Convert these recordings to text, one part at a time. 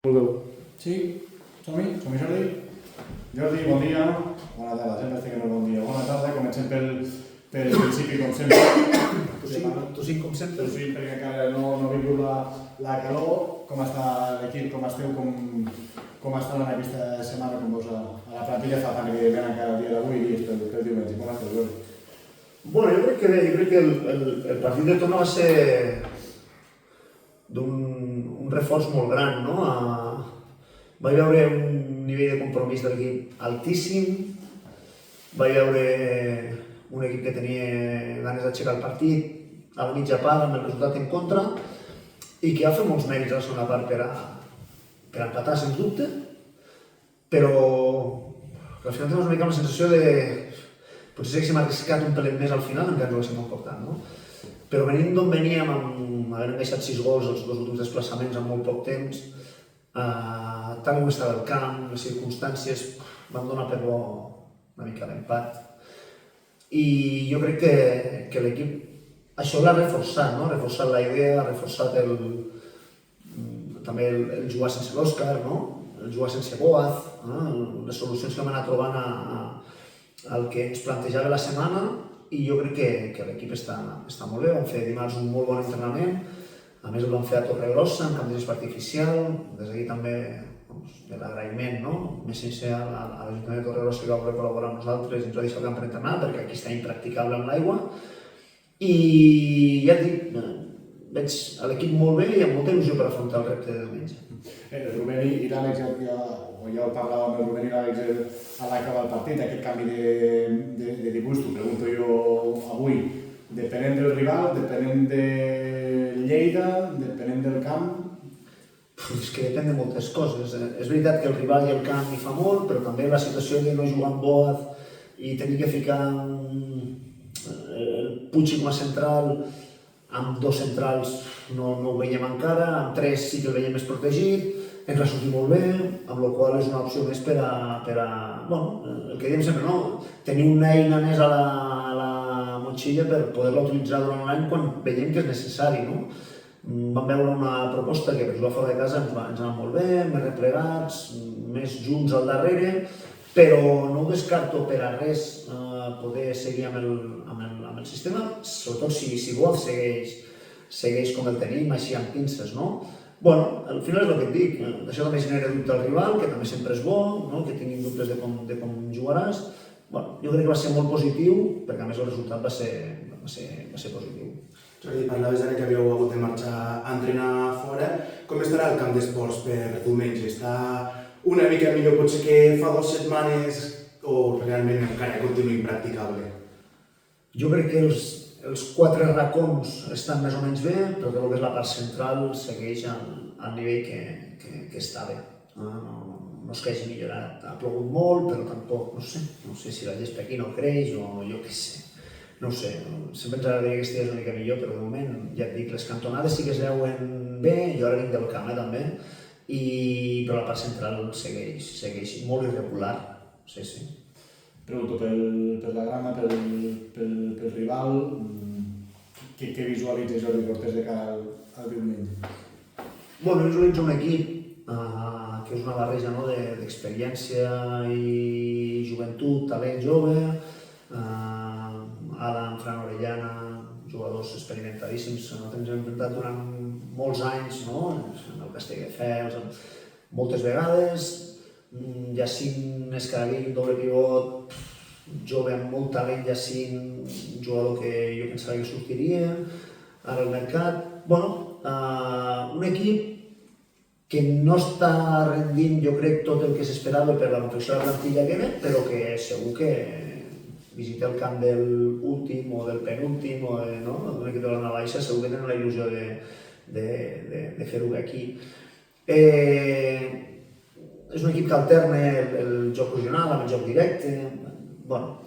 Vulgueu. Sí, som-hi, Jordi. Jordi, bon dia. Bona tarda, sempre estic en el bon dia. Bona tarda, comencem pel principi, com sempre. Tossint com sempre. Sí, perquè encara no ha vingut la calor. Com està l'equip, com esteu, com estan en aquesta setmana, com veus a la plantilla? Faltant, evidentment, encara el dia d'avui i pel diumenge. Com esteu, Jordi? Bueno, jo crec que bé, el partit de torna va ser d'un reforç molt gran, no? Vaig veure un nivell de compromís de l'equip altíssim, vaig veure un equip que tenia ganes d'aixecar el partit a la mitja part amb el resultat en contra i que va fer molts mèrits a la segona part per empatar, sens dubte, però al final tens una mica la sensació de potser s'haguéssim arriscat un pelet més al final encara ens ho haguéssim emportat, no? Però venint d'on veníem, havent deixat 6 gols els dos últims desplaçaments en molt poc temps, tal com estava el camp, les circumstàncies, vam donar per bo una mica l'empat. I jo crec que l'equip això l'ha reforçat, no? Ha reforçat la idea, ha reforçat també el jugar sense l'Òscar, no? El jugar sense Boaz, les solucions que vam anar trobant al que ens plantejava la setmana, i jo crec que l'equip està molt bé. Vam fer dimarts un molt bon entrenament, a més el vam fer a Torregrossa, en camp de gespa artificial, des d'aquí també de l'agraïment, no? Més sincer a l'Ajuntament de Torregrossa que va voler col·laborar amb nosaltres i ens va deixar el camp per entrenar, perquè aquí està impracticable amb l'aigua. I ja et dic, veig l'equip molt bé i amb molta il·lusió per afrontar el repte de diumenge. El Rubén i l'Àlex, ja ho parlàvem amb el Rubén i l'Àlex a l'acabar el partit, aquest canvi de dibuix, t'ho pregunto jo avui, depenent del rival, depenent de Lleida, depenent del camp? És que depèn de moltes coses. És veritat que el rival i el camp hi fa molt, però també la situació de no jugar amb Boaz i tenir que ficar el Puig com a central, amb 2 centrals no ho veiem encara, amb 3 sí que el veiem més protegit, ens va sortir molt bé, amb la qual és una opció més per a bueno, el que diem sempre, no? Tenir una eina més a la motxilla per poder-la utilitzar durant l'any quan veiem que és necessari, no? Vam veure una proposta que per jugar fora de casa ens va anar molt bé, més replegats, més junts al darrere, però no ho descarto per a res poder seguir amb el sistema, sobretot si Boaz segueix com el tenim, així amb pinces, no? Bueno, al final és el que et dic, això també genera dubte al rival, que també sempre és bo, que tinguin dubtes de com jugaràs. Bueno, jo crec que va ser molt positiu, perquè a més el resultat va ser positiu. Jordi, parlaves ara que havíeu hagut de marxar a entrenar fora. Com estarà el camp d'esports per diumenge? Està una mica millor potser que fa 2 setmanes o realment encara continua impracticable? Jo crec que els 4 racons estan més o menys bé, però que la part central segueix al nivell que estava. No és que hagi millorat, ha plogut molt, però tampoc, no sé si la gespa aquí no creix o jo què sé. No ho sé, sempre ens agradaria que estigués una mica millor, però de moment, ja et dic, les cantonades sí que es veuen bé, jo ara vinc del camp també, però la part central segueix molt irregular, sí. Pregunto per la grama, pel rival, què visualitzes, Jordi Cortés, de cara al diumenge? Bueno, visualitzo un equip que és una barreja d'experiència i joventut, talent jove, Adam, Fran Orellana, jugadors experimentadíssims que nosaltres ens hem enfrontat durant molts anys, en el Castelldefels, moltes vegades. Jacint Escaraguell, doble pivot, jove amb molt talent, Jacint, un jugador que jo pensava que sortiria ara al mercat. Bueno, un equip que no està rendint, jo crec, tot el que s'esperava per la confecció de la plantilla que ve, però que segur que visita el camp de l'últim o del penúltim o d'un equip de la zona baixa, segur que tenen la il·lusió de fer-ho bé aquí. És un equip que alterna el joc regional amb el joc directe. Bueno,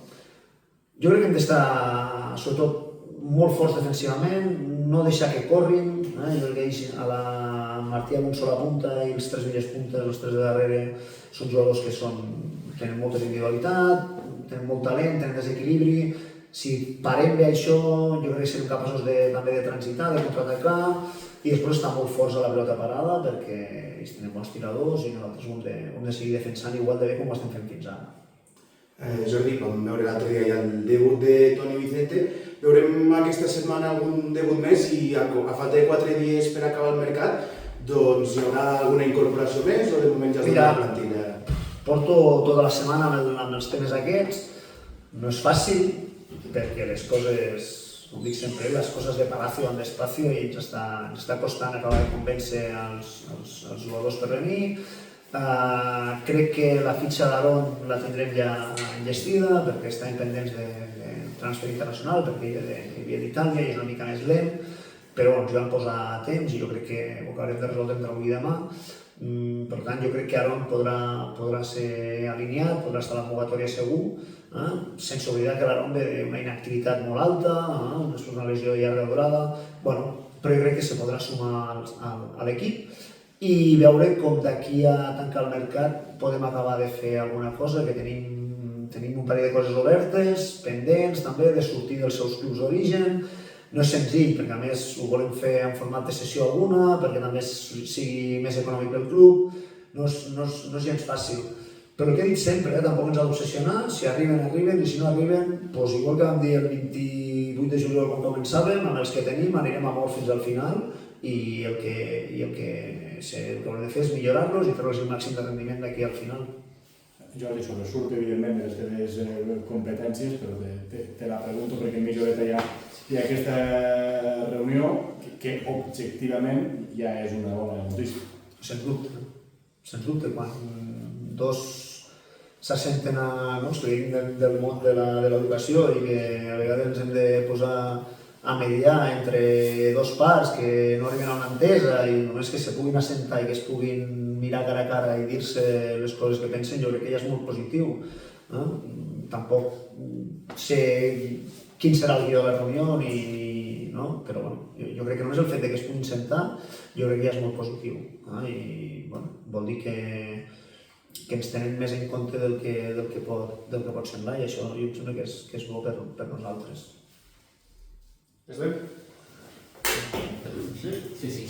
jo crec que hem d'estar, sobretot, molt forts defensivament, no deixar que corrin. Jo crec que a la Martí amb una sola punta i els 3 millors puntes, els 3 de darrere, són jugadors que tenen molta individualitat, tenen molt talent, tenen desequilibri, Si parem bé això, jo crec que serem capaços també de transitar, de contraatacar, i després estar molt forts a la pilota parada perquè ells tenen bons tiradors i nosaltres hem de seguir defensant igual de bé com ho estem fent fins ara. Jordi, vam veure l'altre dia ja el debut de Toni Vicente. Veurem aquesta setmana algun debut més i a falta de 4 dies per acabar el mercat, doncs hi haurà alguna incorporació més o de moment ja es dona la plantilla? Porto tota la setmana amb els temes aquests. No és fàcil perquè les coses, com dic sempre, les coses de Palacio van despacio i ens està costant acabar de convèncer els jugadors per venir. Crec que la fitxa d'Aaron la tindrem ja enllestida perquè estem pendents de transfer internacional, perquè hi havia d'Itàlia i és una mica més lent, però ens hi vam posar a temps i jo crec que ho acabarem de resoldre entre avui i demà. Per tant, jo crec que Aaron podrà ser alineat, podrà estar a la convocatòria segur, sense oblidar que l'Aaron ve d'una inactivitat molt alta, després una lesió de llarga durada, però jo crec que se podrà sumar a l'equip i veure com d'aquí a tancar el mercat podem acabar de fer alguna cosa, que tenim un parell de coses obertes, pendents també, de sortir dels seus clubs d'origen. No és senzill, perquè a més ho volem fer en format de sessió alguna, perquè també sigui més econòmic pel club, no és gens fàcil. Però el que he dit sempre, tampoc ens ha d'obsessionar, si arriben, i si no arriben, doncs igual que vam dir el 28 de juliol quan començàvem, amb els que tenim anirem a mort fins al final i el que haurem de fer és millorar-los i fer-los el màxim de rendiment d'aquí al final. Jordi, sobresurt evidentment de les teves competències, però te la pregunto perquè en mitja horeta hi ha aquesta reunió que objectivament ja és una bona notícia. Sens dubte, quan dos s'assenten del món de l'educació i que a vegades ens hem de posar a mediar entre dos parts que no arriben a una entesa i només que se puguin assentar i que es puguin mirar cara a cara i dir-se les coses que pensen, jo crec que ja és molt positiu. Tampoc sé quin serà el guió de la reunió, però jo crec que només el fet que es puguin sentar jo crec que ja és molt positiu. I vol dir que ens tenen més en compte del que pot semblar i això jo em sembla que és bo per nosaltres. És bé? Sí.